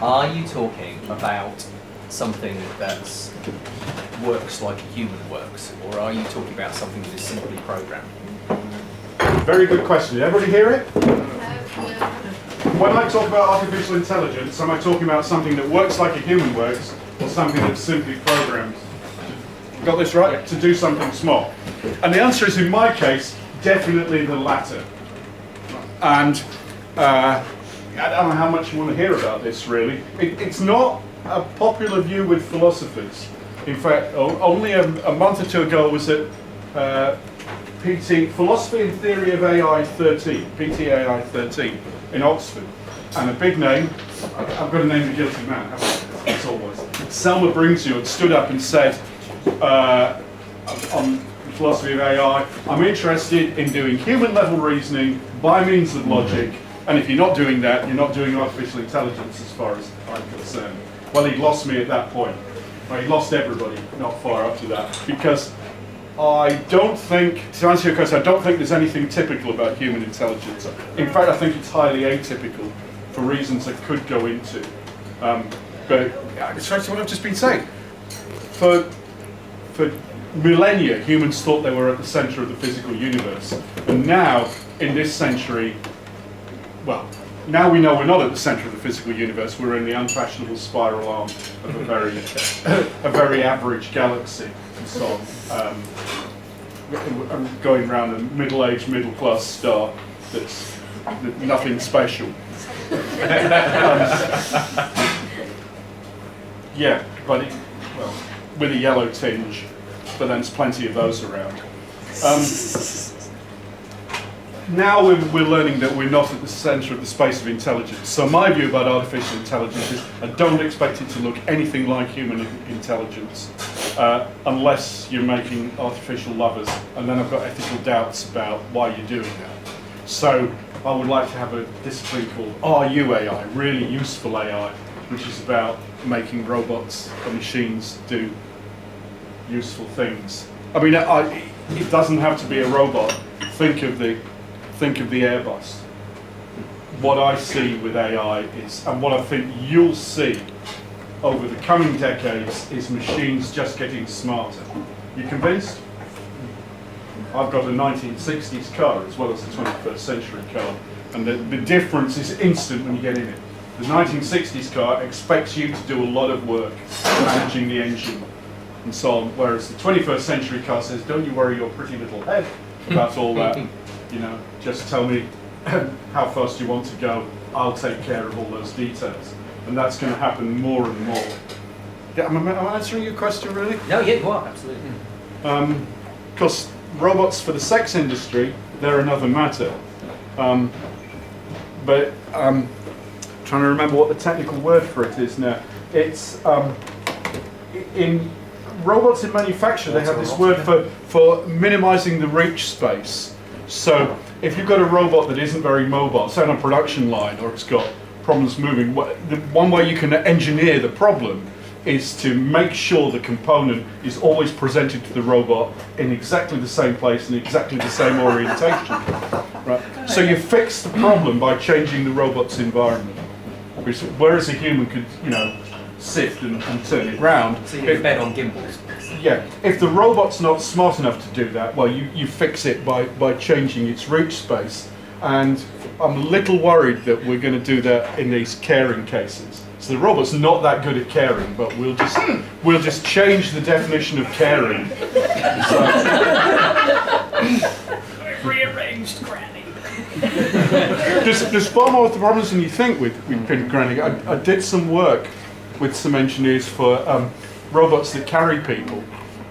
Are you talking about something that works like a human works, or are you talking about something that is simply programmed? Very good question. Did everybody hear it? When I talk about artificial intelligence, am I talking about something that works like a human works, or something that's simply programmed? Got this right? To do something small. And the answer is, in my case, definitely the latter. And I don't know how much you want to hear about this, really. It's not a popular view with philosophers. In fact, only a month or two ago was at PT, Philosophy and Theory of AI 13, PTAI 13 in Oxford. And a big name, I've got to name the guilty man, haven't I? As always. Selma Bringsue had stood up and said, on philosophy of AI, I'm interested in doing human level reasoning by means of logic, and if you're not doing that, you're not doing artificial intelligence as far as I'm concerned. Well, he'd lost me at that point. Well, he lost everybody not far up to that, because I don't think, to answer your question, I don't think there's anything typical about human intelligence. In fact, I think it's highly atypical for reasons I could go into. But it's right to what I've just been saying. For millennia, humans thought they were at the center of the physical universe. And now, in this century, well, now we know we're not at the center of the physical universe. We're in the unfashionable spiral arm of a very average galaxy, and so on. Going around a middle-aged, middle-class star that's nothing special. Yeah, but well, with a yellow tinge, but then there's plenty of those around. Now we're learning that we're not at the centre of the space of intelligence. So my view about artificial intelligence is I don't expect it to look anything like human intelligence unless you're making artificial lovers, and then I've got ethical doubts about why you're doing that. So I would like to have a discipline called RUAI, really useful AI, which is about making robots and machines do useful things. I mean, it doesn't have to be a robot. Think of the Airbus. What I see with AI is, and what I think you'll see over the coming decades, is machines just getting smarter. You convinced? I've got a 1960s car as well as a 21st century car, and the difference is instant when you get in it. The 1960s car expects you to do a lot of work managing the engine and so on, whereas the 21st century car says, don't you worry your pretty little head about all that, you know, just tell me how fast you want to go, I'll take care of all those details. And that's going to happen more and more. Yeah, am I answering your question, really? No, yeah, you are, absolutely. Because robots for the sex industry, they're another matter. But I'm trying to remember what the technical word for it is now. It's in robots in manufacture, they have this word for minimizing the reach space. So if you've got a robot that isn't very mobile, say on a production line, or it's got problems moving, the one way you can engineer the problem is to make sure the component is always presented to the robot in exactly the same place and exactly the same orientation. Right? So you fix the problem by changing the robot's environment. Whereas a human could, you know, sift and turn it round. So you bet on gimbals. Yeah, if the robot's not smart enough to do that, well, you fix it by changing its reach space. And I'm a little worried that we're going to do that in these caring cases. So the robot's not that good at caring, but we'll just change the definition of caring. So, rearranged granny. there's far more problems than you think with Pin Granny. I did some work with some engineers for robots that carry people,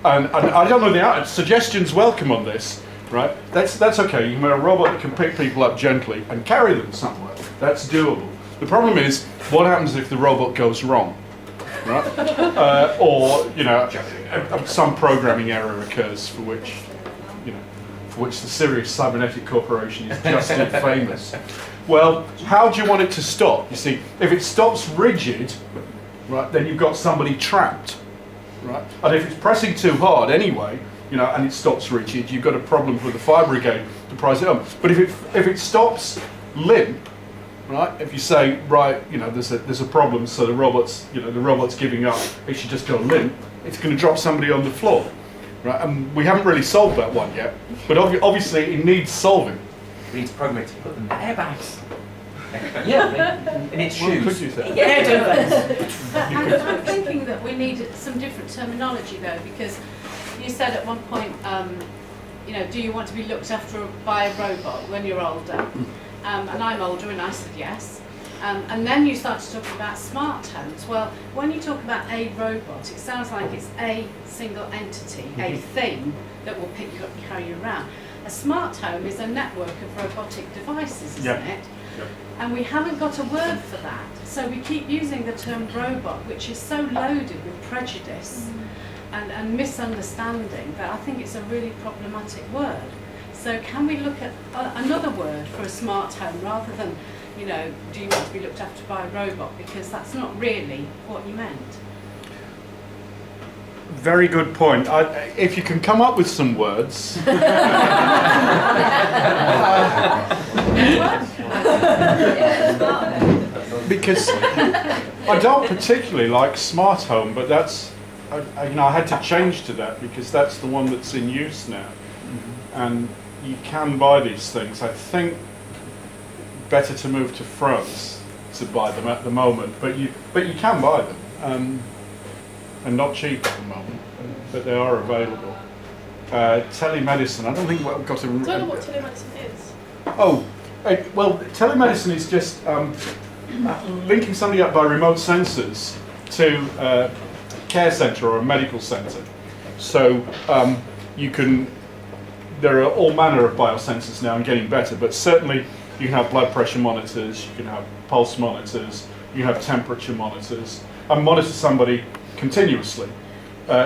and I don't know the suggestions welcome on this, right? That's okay. You can have a robot that can pick people up gently and carry them somewhere. That's doable. The problem is, what happens if the robot goes wrong, right? Or you know, some programming error occurs for which the Sirius Cybernetic Corporation is just famous. Well, how do you want it to stop? You see, if it stops rigid, right, then you've got somebody trapped, right? And if it's pressing too hard anyway, you know, and it stops rigid, you've got a problem with the fire brigade to prise it up. But if it stops limp, right? If you say, right, there's a problem, so the robot's giving up, it should just go limp, it's going to drop somebody on the floor, right? And we haven't really solved that one yet, but obviously it needs solving. We need to program it to put them in airbags. Yeah, in its shoes. Could you say? I'm thinking that we need some different terminology though, because you said at one point, do you want to be looked after by a robot when you're older? And I'm older, and I said yes. And then you started talking about smart homes. Well, when you talk about a robot, it sounds like it's a single entity, a thing that will pick you up and carry you around. A smart home is a network of robotic devices, isn't it? Yep. And we haven't got a word for that. So we keep using the term robot, which is so loaded with prejudice and misunderstanding that I think it's a really problematic word. So can we look at another word for a smart home rather than, do you want to be looked after by a robot? Because that's not really what you meant. Very good point. If you can come up with some words. Because I don't particularly like smart home, but I had to change to that because that's the one that's in use now. And you can buy these things. I think better to move to France to buy them at the moment, but you can buy them. And not cheap at the moment, but they are available. Telemedicine, I don't think we've got a... I don't know what telemedicine is. Well, telemedicine is just linking somebody up by remote sensors to a care centre or a medical centre. So there are all manner of biosensors now and getting better, but certainly you can have blood pressure monitors, you can have pulse monitors, you can have temperature monitors, and monitor somebody continuously.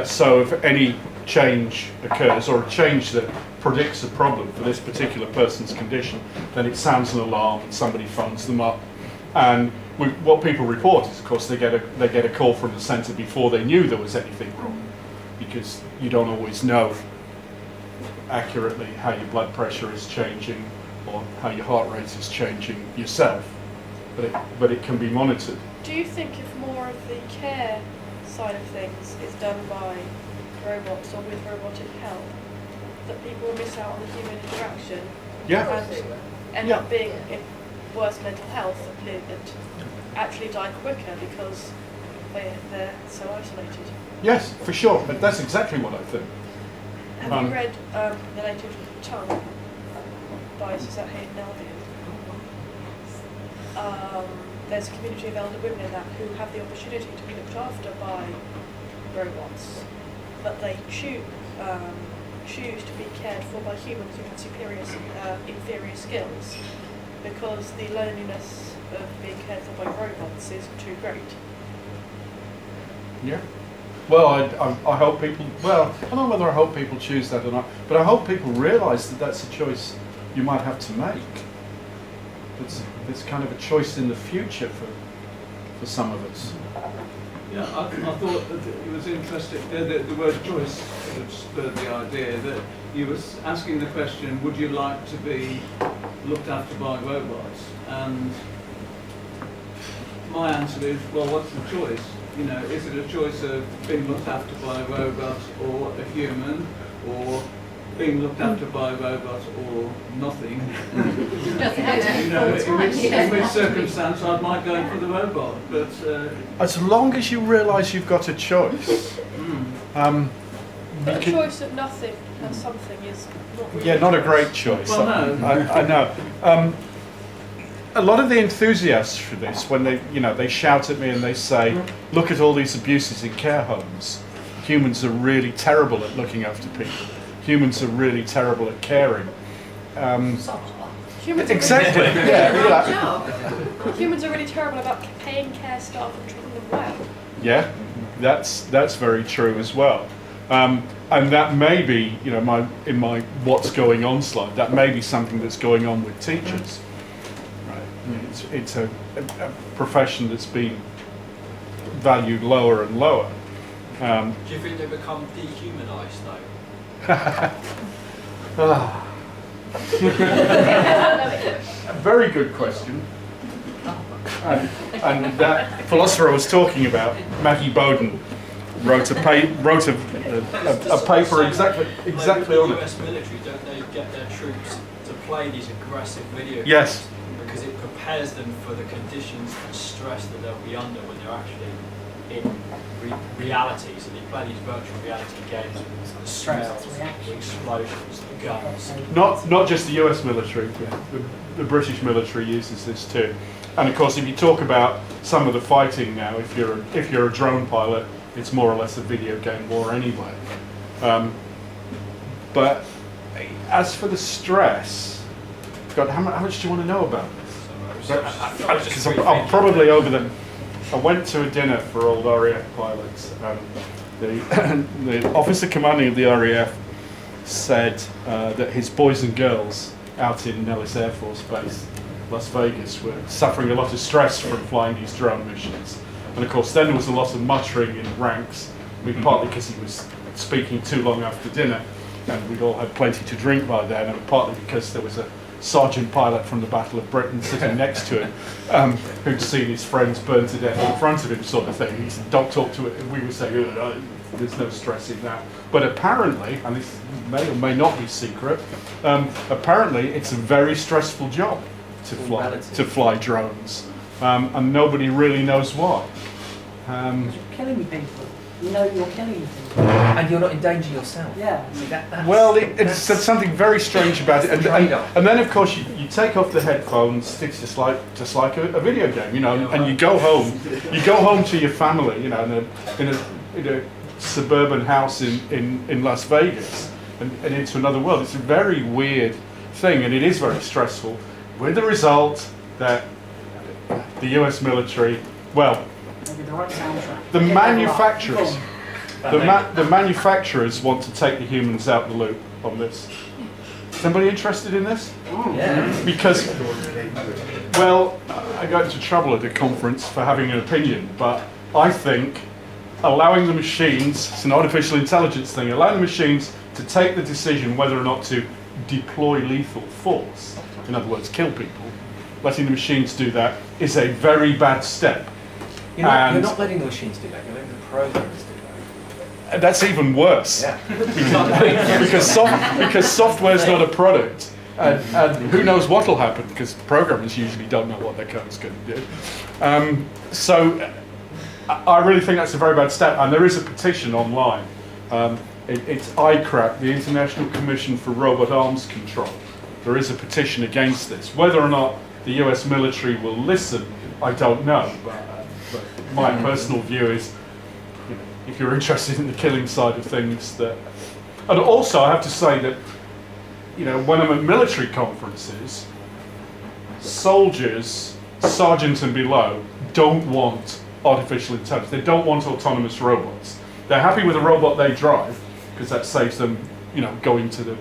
So if any change occurs or a change that predicts a problem for this particular person's condition, then it sounds an alarm and somebody phones them up. And what people report is, of course, they get a call from the centre before they knew there was anything wrong, because you don't always know accurately how your blood pressure is changing or how your heart rate is changing yourself, but it can be monitored. Do you think if more of the care side of things is done by robots or with robotic help, that people will miss out on the human interaction and end up being in worse mental health and actually die quicker because they're so isolated? Yes, for sure, but that's exactly what I think. Have you read The Native Tongue by Suzette Hayden Nelvin? There's a community of elder women in that who have the opportunity to be looked after by robots, but they choose to be cared for by humans who have inferior skills, because the loneliness of being cared for by robots is too great. Yeah. Well, I hope people, I don't know whether I hope people choose that or not, but I hope people realise that that's a choice you might have to make. It's kind of a choice in the future for some of us. Yeah, I thought that it was interesting, the word choice sort of spurred the idea that you were asking the question, would you like to be looked after by robots? And my answer is, well, what's the choice? Is it a choice of being looked after by a robot or a human, or being looked after by a robot or nothing? In which circumstance I might go for the robot, but... As long as you realise you've got a choice. But a choice of nothing and something is not really... Yeah, not a great choice. Well, no. I know. A lot of the enthusiasts for this, when they shout at me and they say, look at all these abuses in care homes. Humans are really terrible at looking after people. Humans are really terrible at caring. Exactly. Humans are really terrible about paying care staff and treating them well. Yeah, that's very true as well. And that may be, in my what's going on slide, that may be something that's going on with teachers. Right? It's a profession that's been valued lower and lower. Do you think they become dehumanised though? Very good question. And that philosopher I was talking about, Maggie Bowden, wrote a paper exactly on the it. US military, don't they get their troops to play these aggressive video games? Yes. Because it prepares them for the conditions and stress that they'll be under when they're actually in reality. So they play these virtual reality games with the smells, the explosions, the guns. Not just the US military, the British military uses this too. And of course, if you talk about some of the fighting now, if you're a drone pilot, it's more or less a video game war anyway. But as for the stress, God, how much do you want to know about this? Because I'm probably over them. I went to a dinner for old RAF pilots, and the officer commanding of the RAF said that his boys and girls out in Nellis Air Force Base, Las Vegas, were suffering a lot of stress from flying these drone missions. And of course then there was a lot of muttering in ranks, I mean, partly because he was speaking too long after dinner, and we'd all had plenty to drink by then, and partly because there was a sergeant pilot from the Battle of Britain sitting next to him, who'd seen his friends burned to death in front of him, sort of thing. He said, "Don't talk to it." And we were saying, "There's no stress in that." But apparently, and this may or may not be secret, apparently it's a very stressful job to fly drones, and nobody really knows why. You're killing people. You know you're killing people. And you're not in danger yourself. Yeah. See, that's, Well, it's something very strange about it, and then of course you take off the headphones. It's just like a video game, you know. And you go home to your family, you know, in a suburban house in Las Vegas, and into another world. It's a very weird thing, and it is very stressful. With the result that the US military, well, The right soundtrack. the manufacturers. The manufacturers want to take the humans out the loop on this. Is anybody interested in this? yeah. Because, well, I got into trouble at the conference for having an opinion, but I think allowing the machines, it's an artificial intelligence thing, allowing the machines to take the decision whether or not to deploy lethal force, in other words, kill people, letting the machines do that is a very bad step. You're not letting the machines do that, you're letting the programmers do that. That's even worse. Yeah. because software's not a product, and who knows what will happen, because programmers usually don't know what their code's going to do. So I really think that's a very bad step, and there is a petition online. It's ICRAC, the International Commission for Robot Arms Control. There is a petition against this. Whether or not the US military will listen, I don't know, but my personal view is, you know, if you're interested in the killing side of things, that, and also I have to say that, you know, when I'm at military conferences, soldiers, sergeants and below, don't want artificial intelligence. They don't want autonomous robots. They're happy with a robot they drive because that saves them, you know, going to the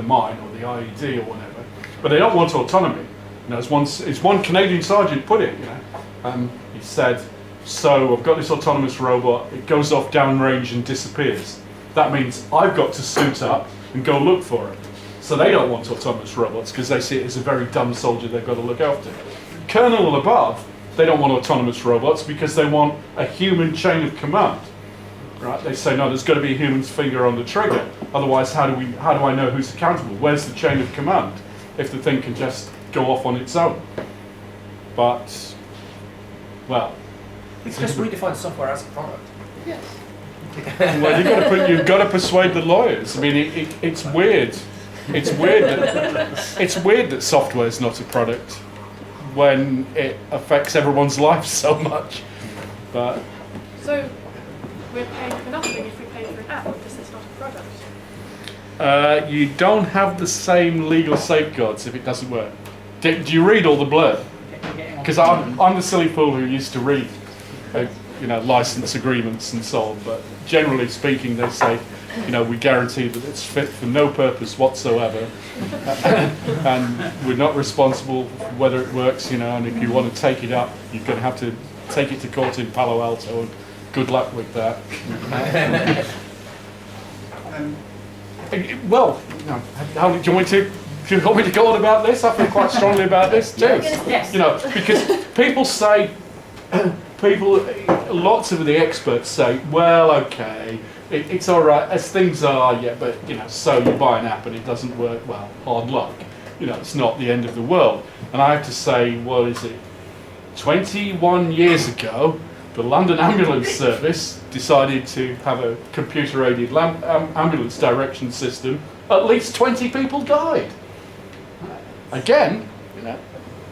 mine or the IED or whatever. But they don't want autonomy. You know, as one Canadian sergeant put it, you know, he said, "So I've got this autonomous robot. It goes off downrange and disappears. That means I've got to suit up and go look for it." So they don't want autonomous robots because they see it as a very dumb soldier they've got to look after. Colonel above, they don't want autonomous robots because they want a human chain of command. Right? They say, no, there's got to be a human's finger on the trigger. Otherwise, how do I know who's accountable? Where's the chain of command if the thing can just go off on its own? But, well, It's just redefine software as a product. Yes. well, you've got to persuade the lawyers. I mean, it's weird. It's weird that software is not a product when it affects everyone's lives so much. But So we're paying for nothing if we pay for an app because it's not a product. you don't have the same legal safeguards if it doesn't work. Do you read all the blurb? Because I'm the silly fool who used to read, you know, license agreements and so on. But generally speaking, they say, you know, we guarantee that it's fit for no purpose whatsoever, and we're not responsible for whether it works. You know, and if you want to take it up, you're going to have to take it to court in Palo Alto, and good luck with that. Well, no, do you want me to Do you want me to go on about this? I feel quite strongly about this too. Yes. You know, because people say, lots of the experts say, well, okay, it's all right as things are, yeah, but you know, so you buy an app and it doesn't work, well, hard luck. You know, it's not the end of the world. And I have to say, what is it? 21 years ago, the London Ambulance Service decided to have a computer-aided ambulance direction system. At least 20 people died. Again, you know,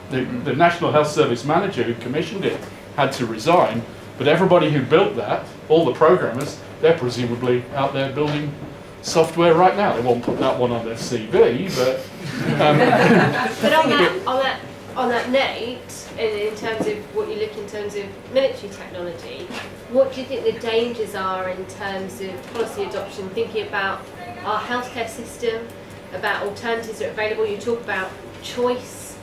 the National Health Service manager who commissioned it had to resign, but everybody who built that, all the programmers, they're presumably out there building software right now. They won't put that one on their CV, but... But on that note, in terms of what you look in terms of military technology, what do you think the dangers are in terms of policy adoption, thinking about our healthcare system, about alternatives that are available? You talk about choice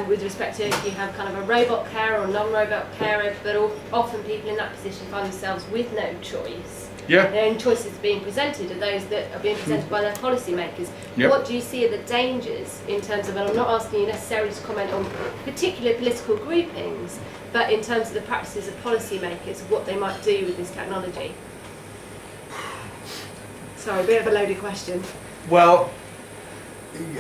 with respect to if you have kind of a robot carer or non-robot carer, but often people in that position find themselves with no choice. Yeah. The only choices being presented are those that are being presented by their policymakers. Yep. What do you see are the dangers in terms of, and I'm not asking you necessarily to comment on particular political groupings, but in terms of the practices of policymakers, what they might do with this technology? Sorry, a bit of a loaded question. Well,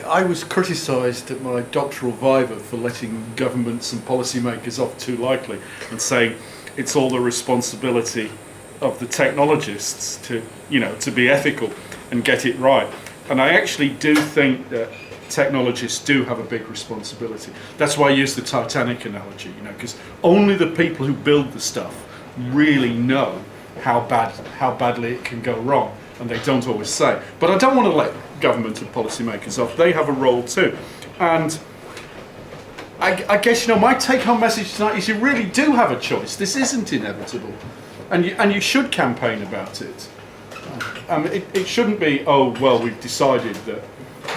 I was criticised at my doctoral viva for letting governments and policymakers off too lightly and saying it's all the responsibility of the technologists to, you know, to be ethical and get it right. And I actually do think that technologists do have a big responsibility. That's why I use the Titanic analogy, you know, because only the people who build the stuff really know how badly it can go wrong, and they don't always say. But I don't want to let government and policymakers off. They have a role too. And I guess, you know, my take-home message tonight is you really do have a choice. This isn't inevitable. And you should campaign about it. It shouldn't be, oh, well, we've decided that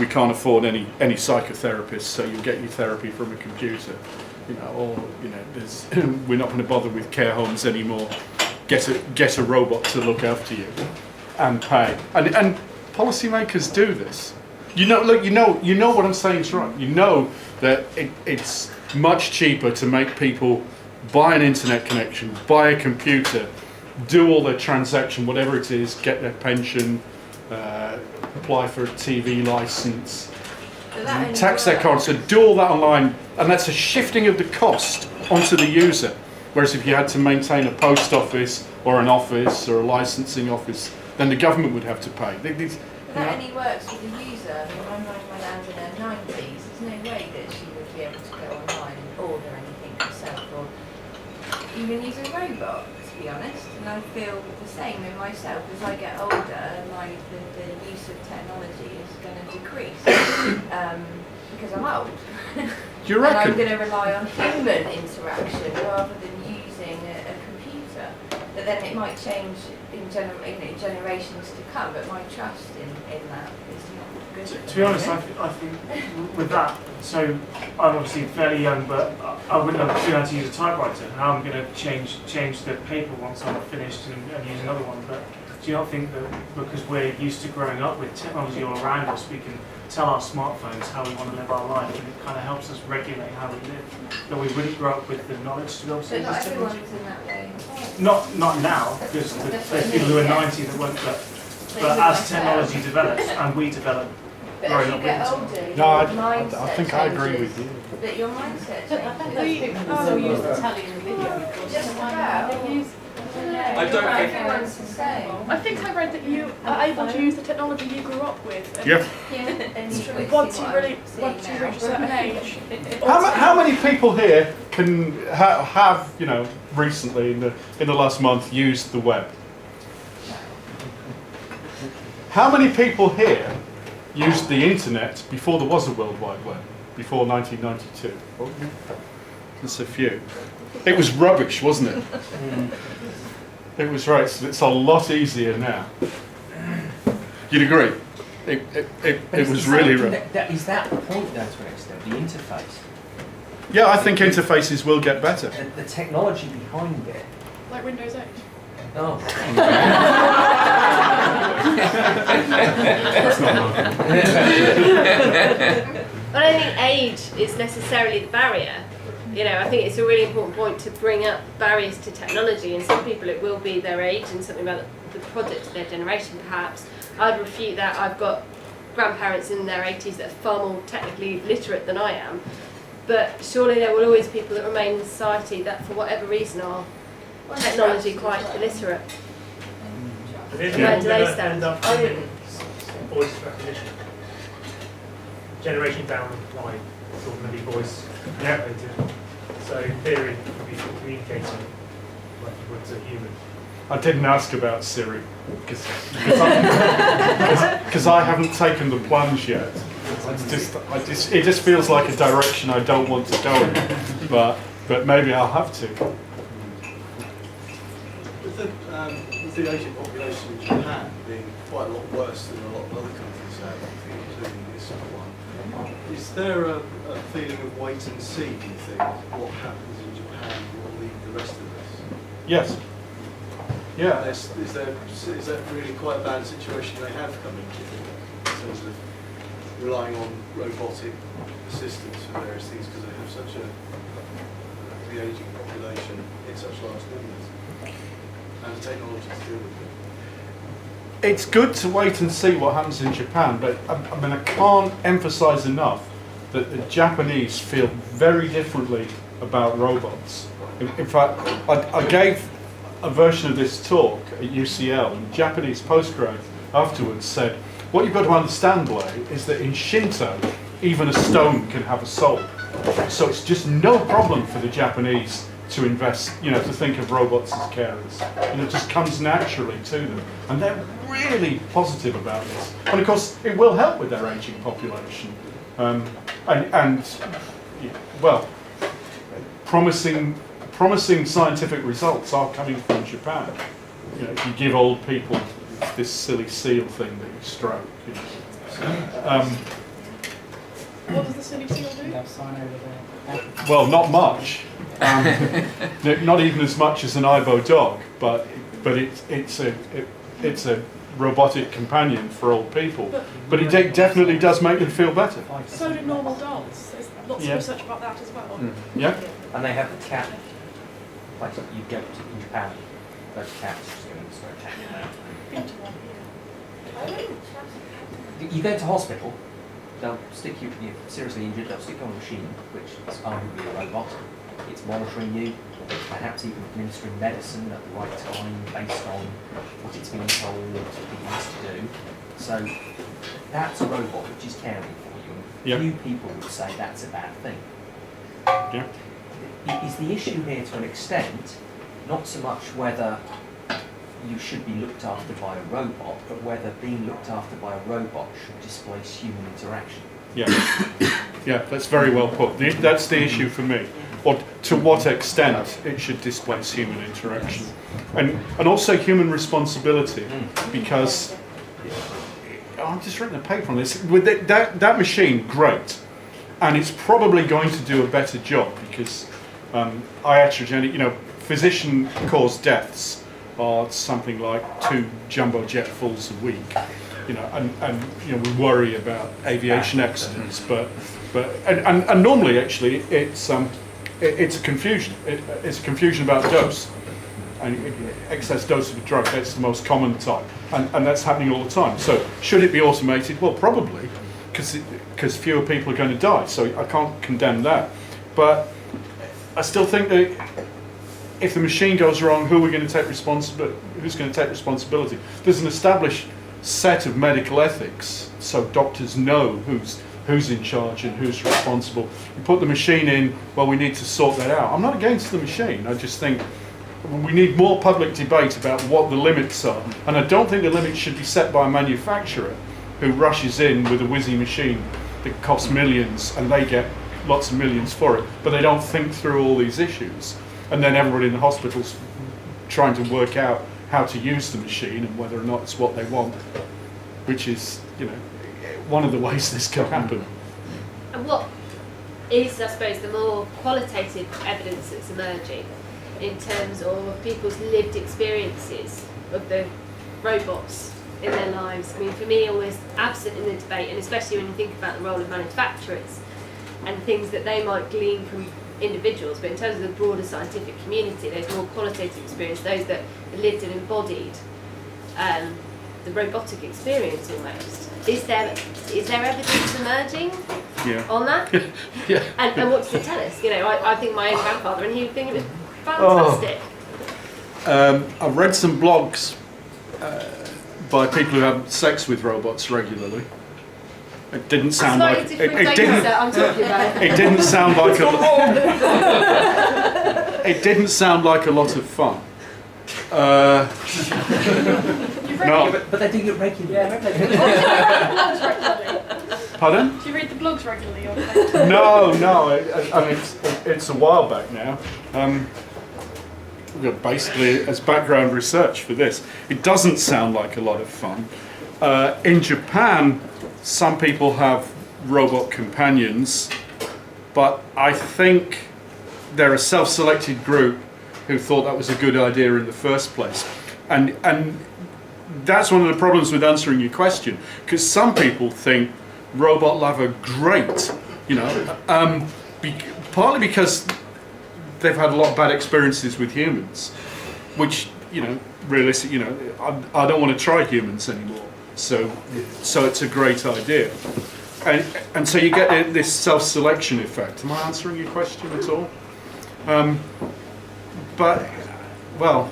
we can't afford any psychotherapists, so you'll get your therapy from a computer. You know, or, you know, we're not going to bother with care homes anymore. Get a robot to look after you and pay. And policymakers do this. You know, look, you know what I'm saying is right. You know that it's much cheaper to make people buy an internet connection, buy a computer, do all their transaction, whatever it is, get their pension, apply for a TV license, tax their car, so do all that online, and that's a shifting of the cost onto the user. Whereas if you had to maintain a post office or an office or a licensing office, then the government would have to pay. But that only works with the user. I mean, my mum went out in her 90s. There's no way that she would be able to go online and order anything herself or even use a robot, to be honest. And I feel the same in myself. As I get older, the use of technology is going to decrease because I'm old. Do you reckon? And I'm going to rely on human interaction rather than using a computer. But then it might change in generations to come, but my trust in that is not good. To be honest, I think with that, so I'm obviously fairly young, but I wouldn't have been able to use a typewriter. Now I'm going to change the paper once I'm finished and use another one. But do you not think that because we're used to growing up with technology all around us, we can tell our smartphones how we want to live our life, and it kind of helps us regulate how we live, that we wouldn't grow up with the knowledge to be able to But use not this technology? everyone's in that way. Not now, because there's people who are 90 that won't, but as technology develops and we develop But growing as up you get with it. older, No, your I mindset think I agree changes. with you. That your mindset But I think changes. those people can still use the telly and the video recorders. Just So why not about. they use I don't Not think- everyone's the same. I think I read that you are able to use the technology you grew up with. And Yeah. And Once you reach a certain age. How many people here can have, you know, recently in the last month used the web? How many people here used the internet before there was a World Wide Web, before 1992? There's a few. It was rubbish, wasn't it? It was right. So it's a lot easier now. You'd agree? It was really rubbish. Is that the point, though, to an extent, the interface? Yeah, I think interfaces will get better. The technology behind it. Like Windows 8. Oh. That's not working. But I don't think age is necessarily the barrier. You know, I think it's a really important point to bring up barriers to technology, and some people it will be their age and something about the product of their generation perhaps. I'd refute that. I've got grandparents in their 80s that are far more technically literate than I am, but surely there will always be people that remain in society that for whatever reason are technology quite illiterate. Where do they stand? Voice recognition. Generation down the line, sort of maybe voice activated. So in theory, you'd be communicating like you would to a human. I didn't ask about Siri because I haven't taken the plunge yet. It just feels like a direction I don't want to go in, but maybe I'll have to. With the aging population in Japan being quite a lot worse than a lot of other countries have, including this one, is there a feeling of wait and see, do you think, what happens in Japan will lead the rest of us? Yes. Yeah. Is that really quite a bad situation they have come into, in terms of relying on robotic assistance for various things because they have such the aging population in such large numbers, and the technology to deal with it? It's good to wait and see what happens in Japan, but I mean, I can't emphasize enough that the Japanese feel very differently about robots. In fact, I gave a version of this talk at UCL, and the Japanese postgrad afterwards said, what you've got to understand, Blay, is that in Shinto, even a stone can have a soul. So it's just no problem for the Japanese to invest, you know, to think of robots as carers. And it just comes naturally to them. And they're really positive about this. And of course, it will help with their aging population. Well, promising scientific results are coming from Japan. You know, if you give old people this silly seal thing that you stroke. You know. What does the silly seal do? That sign over there. Well, not much. Not even as much as an Ibo dog, but it's a robotic companion for old people. But it definitely does make them feel better. So do normal dogs. There's lots of research about that as well. Yeah. And they have the cat. Like you go to in Japan, those cats just go and start attacking them. You go to hospital, they'll stick you, you're seriously injured, they'll stick you on a machine, which is arguably a robot. It's monitoring you, perhaps even administering medicine at the right time based on what it's been told it needs to do. So that's a robot which is caring for you. Yep. Few people would say that's a bad thing. Yeah. Is the issue here to an extent not so much whether you should be looked after by a robot, but whether being looked after by a robot should displace human interaction? Yeah. Yeah, that's very well put. That's the issue for me. Or to what extent it should displace human interaction. And also human responsibility, because I've just written a paper on this. With that machine, great. And it's probably going to do a better job because iatrogenic, you know, physician-caused deaths are something like 2 jumbo jet fulls a week, you know, and you know, we worry about aviation accidents, but normally actually it's a confusion. It's a confusion about dose, and excess dose of a drug. That's the most common type, and that's happening all the time. So should it be automated? Well, probably, because fewer people are going to die. So I can't condemn that, but I still think that if the machine goes wrong, who are we going to take responsibility? Who's going to take responsibility? There's an established set of medical ethics, so doctors know who's in charge and who's responsible. You put the machine in, well, we need to sort that out. I'm not against the machine. I just think we need more public debate about what the limits are. And I don't think the limits should be set by a manufacturer who rushes in with a whizzy machine that costs millions and they get lots of millions for it, but they don't think through all these issues. And then everybody in the hospital's trying to work out how to use the machine and whether or not it's what they want, which is, you know, one of the ways this can happen. And what is, I suppose, the more qualitative evidence that's emerging in terms of people's lived experiences of the robots in their lives. I mean, for me, almost absent in the debate, and especially when you think about the role of manufacturers and things that they might glean from individuals, but in terms of the broader scientific community, those more qualitative experience, those that lived and embodied the robotic experience almost. Is there evidence emerging on that? Yeah. And what does it tell us? You know, I think my own grandfather, and he would think it was fantastic. I've read some blogs by people who have sex with robots regularly. It didn't sound like it didn't. I'm talking about. It didn't sound like it didn't sound like a lot of fun. No. But they do it regularly. Pardon? Do you read the blogs regularly? Or No. I mean, it's a while back now. We've got basically as background research for this. It doesn't sound like a lot of fun. In Japan, some people have robot companions, but I think they're a self-selected group who thought that was a good idea in the first place. And that's one of the problems with answering your question, because some people think robot love are great, you know, partly because they've had a lot of bad experiences with humans, which, you know, realistically, you know, I don't want to try humans anymore. So it's a great idea. And so you get this self-selection effect. Am I answering your question at all? But, well,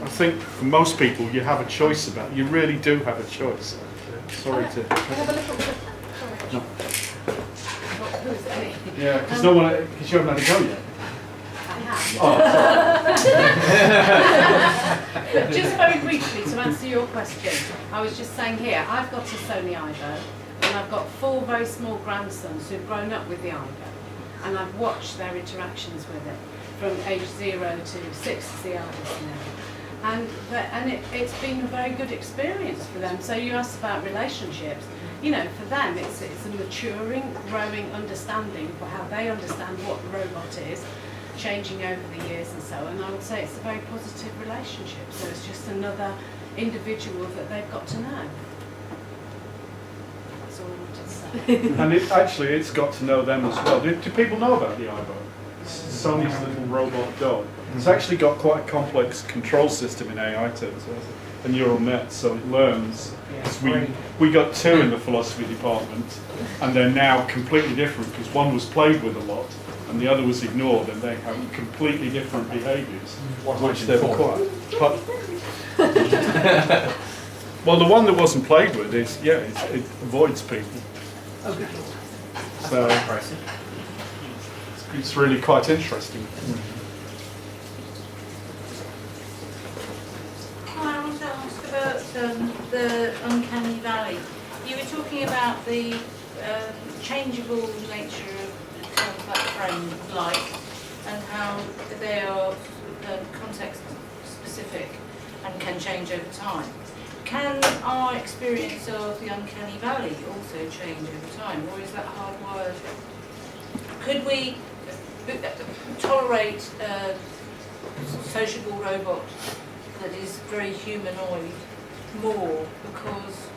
I think for most people you have a choice about it. You really do have a choice. Sorry to... No. Yeah, because you haven't had a go yet. Oh, Just very briefly to answer your question, I was just saying here, I've got a Sony Ivo, and I've got 4 very small grandsons who've grown up with the Ivo, and I've watched their interactions with it from age 0 to 6 is the eldest now. And it's been a very good experience for them. So you asked about relationships. You know, for them it's a maturing, growing understanding for how they understand what the robot is, changing over the years and so on. And I would say it's a very positive relationship. So it's just another individual that they've got to know. That's all I wanted to say. And it's got to know them as well. Do people know about the Ivo? Sony's little robot dog. It's actually got quite a complex control system in AI terms. It has a neural net, so it learns. We got 2 in the philosophy department, and they're now completely different because one was played with a lot and the other was ignored, and they have completely different behaviours, which they've acquired. Well, the one that wasn't played with is, it avoids people. Okay. So it's really quite interesting. Hi, I want to ask about the uncanny valley. You were talking about the changeable nature of terms like frame, light, and how they are context specific and can change over time. Can our experience of the uncanny valley also change over time, or is that hardwired? Could we tolerate a sociable robot that is very humanoid more because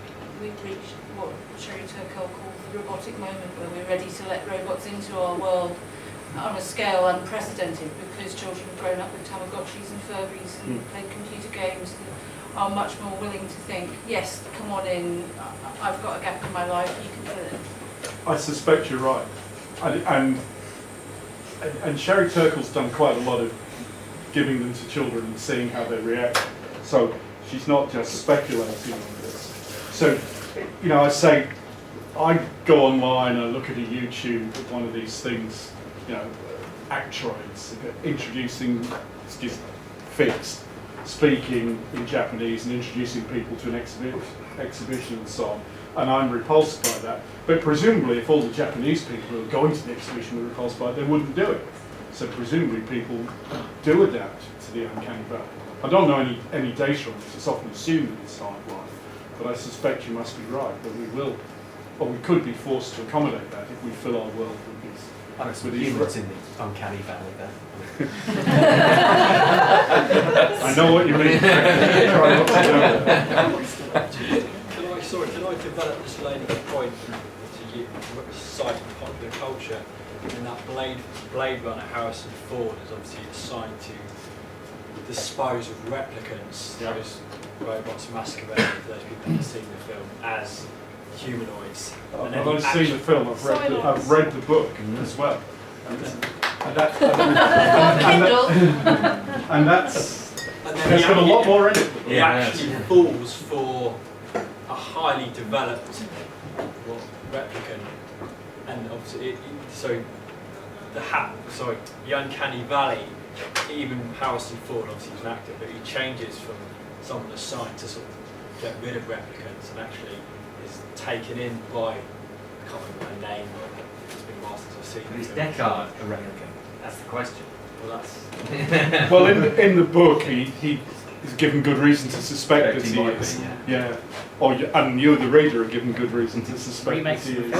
we've reached what Sherry Turkell called the robotic moment, where we're ready to let robots into our world on a scale unprecedented, because children have grown up with Tamagotchis and Furbies and played computer games and are much more willing to think, yes, come on in, I've got a gap in my life, you can fill it. I suspect you're right. And Sherry Turkell's done quite a lot of giving them to children and seeing how they react. So she's not just speculating on this. So, you know, I go online, I look at a YouTube of one of these things, you know, Actroids, introducing, fixed, speaking in Japanese and introducing people to an exhibition and so on. And I'm repulsed by that. But presumably, if all the Japanese people who are going to the exhibition were repulsed by it, they wouldn't do it. So presumably, people do adapt to the uncanny valley. I don't know any data on this. It's often assumed that it's hardwired, but I suspect you must be right that we will, or we could be forced to accommodate that if we fill our world with these. With humans in the uncanny valley there. I know what you mean. Try not to do that. develop this later point to you, citing popular culture, and that Blade Runner, Harrison Ford, is obviously assigned to dispose of replicants, those robots masquerading, for those people who have seen the film, as humanoids. I've not only seen the film, I've read the book as well. And that's there's got a lot more in it. He actually falls for a highly developed replicant, and obviously, so the uncanny valley. Even Harrison Ford, obviously he's an actor, but he changes from someone assigned to sort of get rid of replicants, and actually is taken in by, I can't remember her name. It's been a while since I've seen it. Is Deckard a replicant? That's the question. Well, that's. Well, in the book, he is given good reason to suspect that he might is. be, Yeah. And you, the reader, are given good reason to suspect that he is.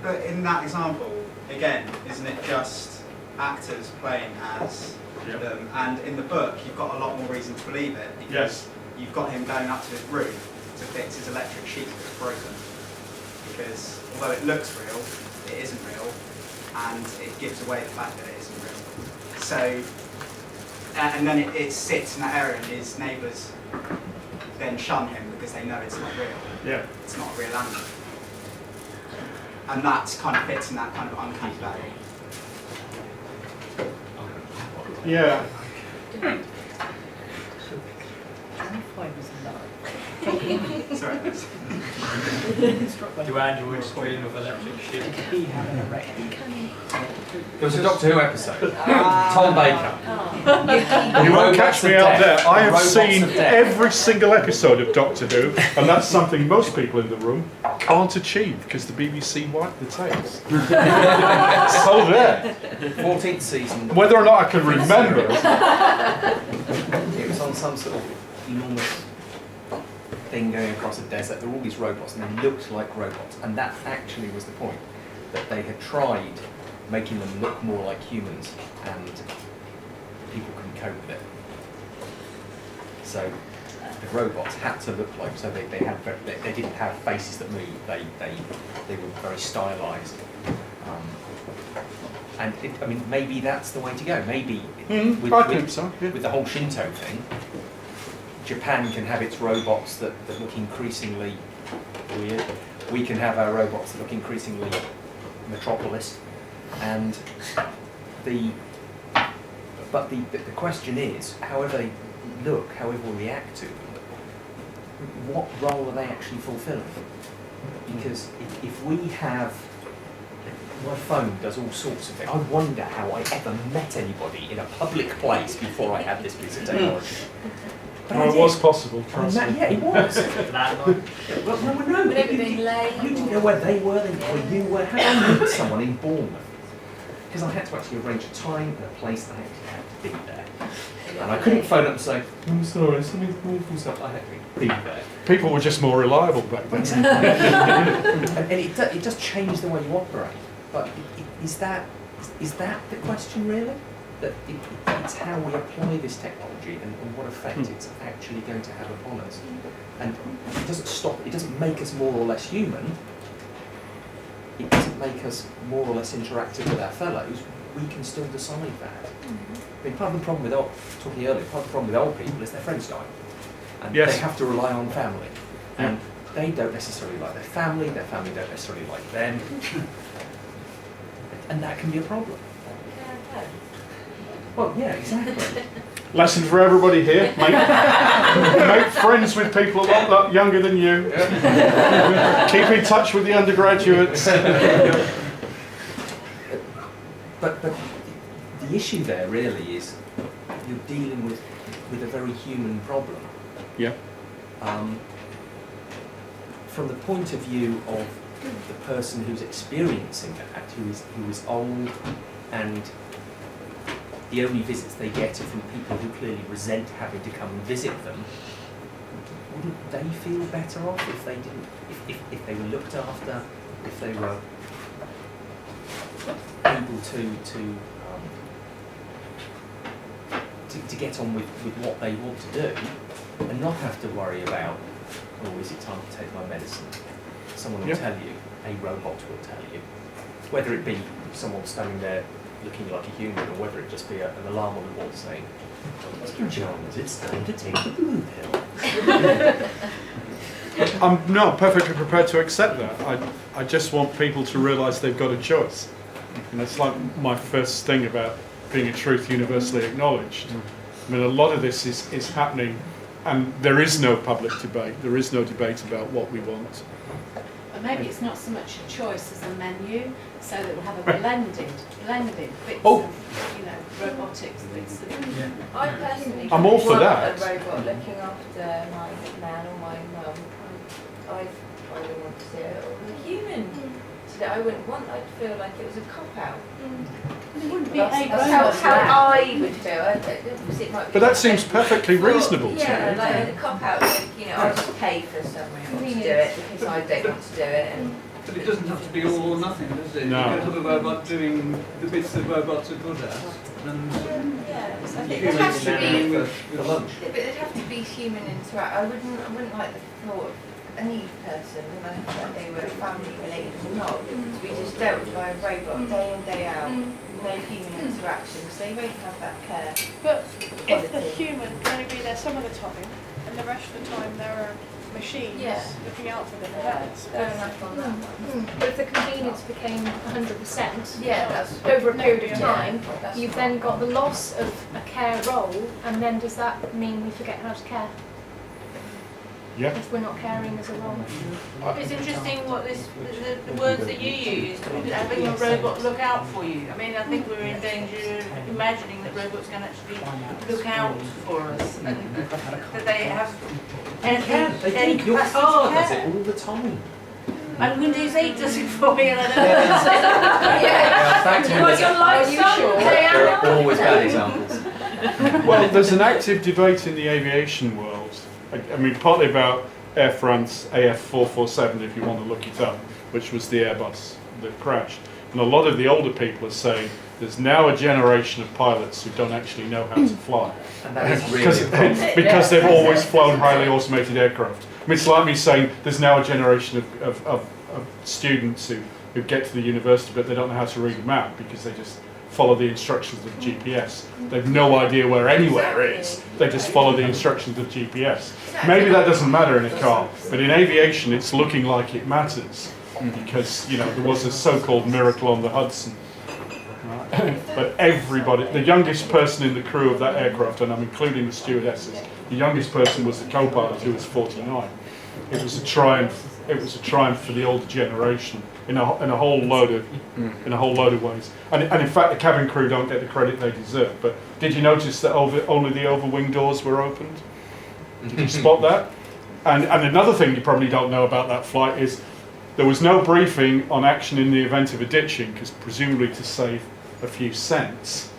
But in that example, again, isn't it just actors playing as them? And in the book, you've got a lot more reason to believe it, because you've got him going up to his roof to fix his electric sheet that's broken. Because although it looks real, it isn't real, and it gives away the fact that it isn't real. So, and then it sits in that area, and his neighbours then shun him because they know it's not real. Yeah. It's not a real animal. And that kind of fits in that kind of uncanny valley. Yeah. Sorry. Do androids scream of electric sheep? There was a Doctor Who episode. Tom Baker. You won't catch me out there. I have Robots seen of Death. every single episode of Doctor Who, and that's something most people in the room can't achieve because the BBC wiped the tapes. So there. 14th season. Whether or not I can remember. It was on some sort of enormous thing going across a desert. There were all these robots, and they looked like robots, and that actually was the point. That they had tried making them look more like humans, and people couldn't cope with it. So the robots had to look like, so they didn't have faces that moved. They were very stylized. And I mean, maybe that's the way to go. Maybe I think so. Yeah. With the whole Shinto thing, Japan can have its robots that look increasingly weird. We can have our robots that look increasingly metropolis. And the question is, however they look, however we react to them, what role are they actually fulfilling? Because if we have, my phone does all sorts of things. I wonder how I ever met anybody in a public place before I had this piece of technology. But it was possible, trust me. Yeah, it was. Well, no, Would it have been late? You didn't know where they were, they didn't know where you were. How did I meet someone in Bournemouth? Because I had to actually arrange a time and a place, and I had to be there. And I couldn't phone up and say, I'm sorry, something's awful stuff. I had to be there. People were just more reliable back then. And it does change the way you operate. But is that the question really? That it's how we apply this technology and what effect it's actually going to have upon us. And it doesn't stop, it doesn't make us more or less human. It doesn't make us more or less interactive with our fellows. We can still decide that. I mean, part of the problem with talking earlier, part of the problem with old people is their friends die. And they have to rely on family. And they don't necessarily like their family don't necessarily like them. And that can be a problem. Well, yeah, exactly. Lesson for everybody here: make friends with people a lot younger than you. Keep in touch with the undergraduates. But the issue there really is you're dealing with a very human problem. Yeah. From the point of view of the person who's experiencing that, who is old, and the only visits they get are from people who clearly resent having to come and visit them, wouldn't they feel better off if they didn't, if they were looked after, if they were able to get on with what they want to do? and not have to worry about, oh, is it time to take my medicine? Someone will tell you, a robot will tell you. Whether it be someone standing there looking like a human, or whether it just be an alarm on the wall saying, Mr. Jones, it's time to take the blue pill. I'm not perfectly prepared to accept that. I just want people to realise they've got a choice. And that's like my first thing about being a truth universally acknowledged. I mean, a lot of this is happening, and there is no public debate. There is no debate about what we want. But maybe it's not so much a choice as a menu, so that we'll have a blended bits of, robotics bits of. I personally I'm all for want that. a robot looking after my nan or my mum. I probably want to see it, or a human. So that I wouldn't want. I'd feel like it was a cop out. It wouldn't be That's how I would feel. It might be But that seems perfectly reasonable to me. Yeah, like a cop out. I'll just pay for someone else to do it because I don't want to do it. But it doesn't have to be all or nothing, does it? No. You could have a robot doing the bits that robots are good at. And Yeah, I think humans it has to doing be. For lunch. But it'd have to be human interact. I wouldn't like the thought of any person, no matter whether they were family related or not, to be just dealt by a robot day in, day out, no human interaction, so they won't have that care. But if the quality. human can only be there some of the time, and the rest of the time there are machines looking out for them, that's Fair enough on that one. But if the convenience became 100% Yeah, that's over a period of Yeah. time, That's you've fine. then got the loss of a care role, and then does that mean we forget how to care Yeah. if we're not caring as a role? It's interesting what the words that you used, having a robot look out for you. I mean, I think we're in danger of imagining that robots can actually look out for us, and that they have any Your capacity car to does care. it all the time. And Windows 8 does it for me, and I don't know. Yeah, back to You got Windows. your lights on, There are always bad examples. Well, there's an active debate in the aviation world. I mean, partly about Air France AF447, if you want to look it up, which was the Airbus that crashed. And a lot of the older people are saying there's now a generation of pilots who don't actually know how to fly. And that is really a problem. Because they've always flown highly automated aircraft. I mean, it's like me saying there's now a generation of students who get to the university but they don't know how to read a map because they just follow the instructions of GPS. They've no idea where anywhere is. They just follow the instructions of GPS. Maybe that doesn't matter in a car, but in aviation it's looking like it matters because, there was a so-called miracle on the Hudson. But everybody, the youngest person in the crew of that aircraft, and I'm including the stewardesses, the youngest person was the co-pilot who was 49. It was a triumph. It was a triumph for the older generation in a whole load of ways. And in fact, the cabin crew don't get the credit they deserve. But did you notice that only the overwing doors were opened? Did you spot that? And another thing you probably don't know about that flight is there was no briefing on action in the event of a ditching, because presumably to save a few cents.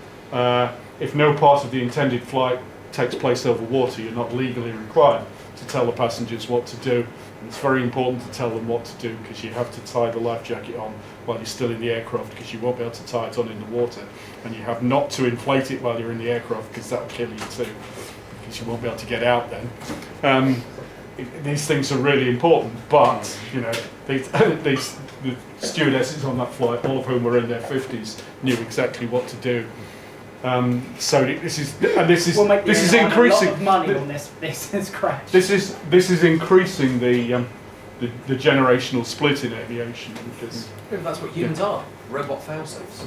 If no part of the intended flight takes place over water, you're not legally required to tell the passengers what to do. And it's very important to tell them what to do because you have to tie the life jacket on while you're still in the aircraft because you won't be able to tie it on in the water. And you have not to inflate it while you're in the aircraft because that will kill you too, because you won't be able to get out then. These things are really important, but the stewardesses on that flight, all of whom were in their 50s, knew exactly what to do. So this is increasing. A lot of money on this crash. This is increasing the generational split in aviation because That's what humans are. Robot fail-safes.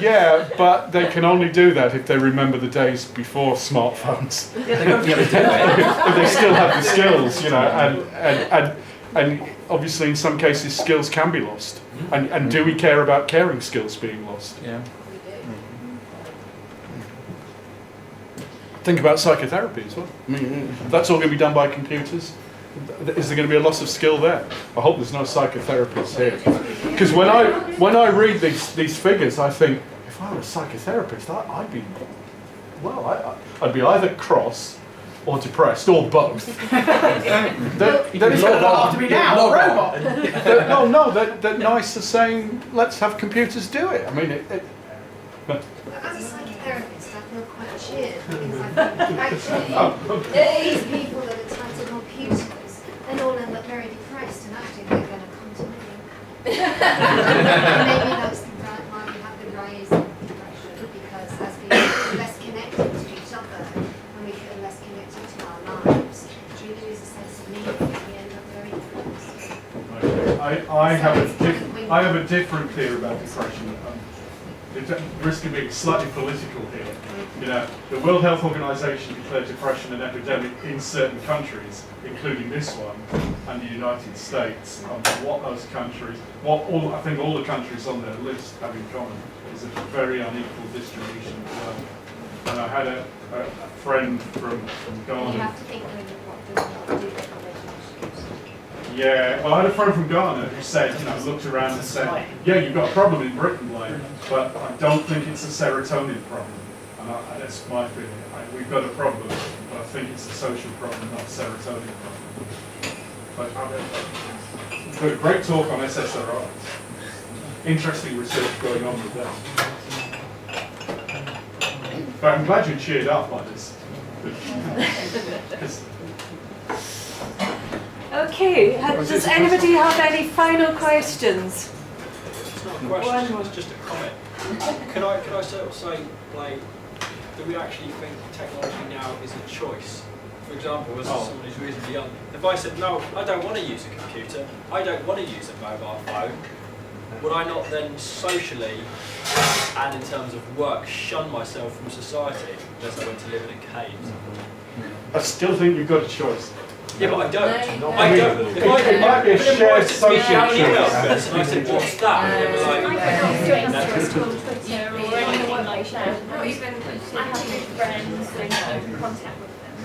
yeah, but they can only do that if they remember the days before smartphones. Yeah, they don't be able to do it. If they still have the skills, and obviously in some cases skills can be lost. And do we care about caring skills being lost? Yeah. Think about psychotherapy as well. That's all going to be done by computers. Is there going to be a loss of skill there? I hope there's no psychotherapists here. Because when I read these figures, I think if I were a psychotherapist, I'd be either cross or depressed or both. That nice are saying let's have computers do it. I mean, But as a psychotherapist, I feel quite cheered because I think actually these people that are tied to computers, then all end up very depressed and actually they're going to come to me. Maybe that's why we have the rise of depression, because as we are less connected to each other and we feel less connected to our lives, we lose a sense of meaning and we end up very depressed. I have a different theory about depression. The risk of being slightly political here. You know, the World Health Organization declared depression an epidemic in certain countries, including this one, and the United States. And what those countries, I think all the countries on their list have in common is a very unequal distribution of wealth. And I had a friend from Ghana. You have to think what do Yeah, well, I had a friend from Ghana who said, looked around and said, yeah, you've got a problem in Britain, Blaine, but I don't think it's a serotonin problem. And that's my feeling. We've got a problem, but I think it's a social problem, not a serotonin problem. But we've got a great talk on SSRIs. Interesting research going on with that. But I'm glad you cheered up like this. Okay, does anybody have any final questions? It's not a question, it's just a comment. Can I sort of say, like, do we actually think technology now is a choice? For example, as someone who's reasonably young, if I said, no, I don't want to use a computer, I don't want to use a mobile phone, would I not then socially and in terms of work shun myself from society unless I went to live in a cave? I still think you've got a choice. Yeah, but I don't. No. I don't. It might be a shared social choice. And I said, what's that? And they were like, or anything like that. Not even. I have good friends and I'm in contact with them.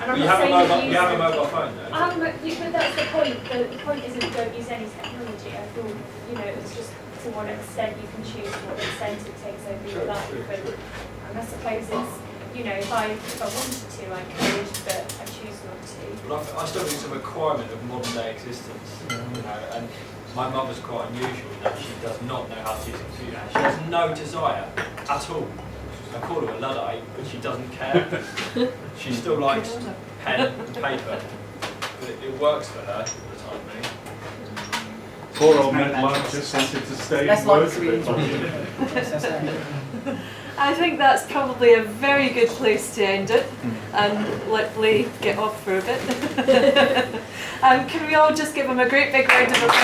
And I'm you not have saying a use you have a it. mobile phone, though. But that's the point. The point isn't don't use any technology. I thought, it's just to what extent you can choose, to what extent it takes over your life. And I suppose it's, if I wanted to, I could, but I choose not to. But I still think it's a requirement of modern day existence, and my mother's quite unusual in that she does not know how to use a computer. She has no desire at all. I call her a Luddite, but she doesn't care. She still likes pen and paper, but it works for her for the time being. Poor old Ned Ludd just wanted to stay in work a bit longer. I think that's probably a very good place to end it and let Blay get off for a bit. Can we all just give him a great big round of applause?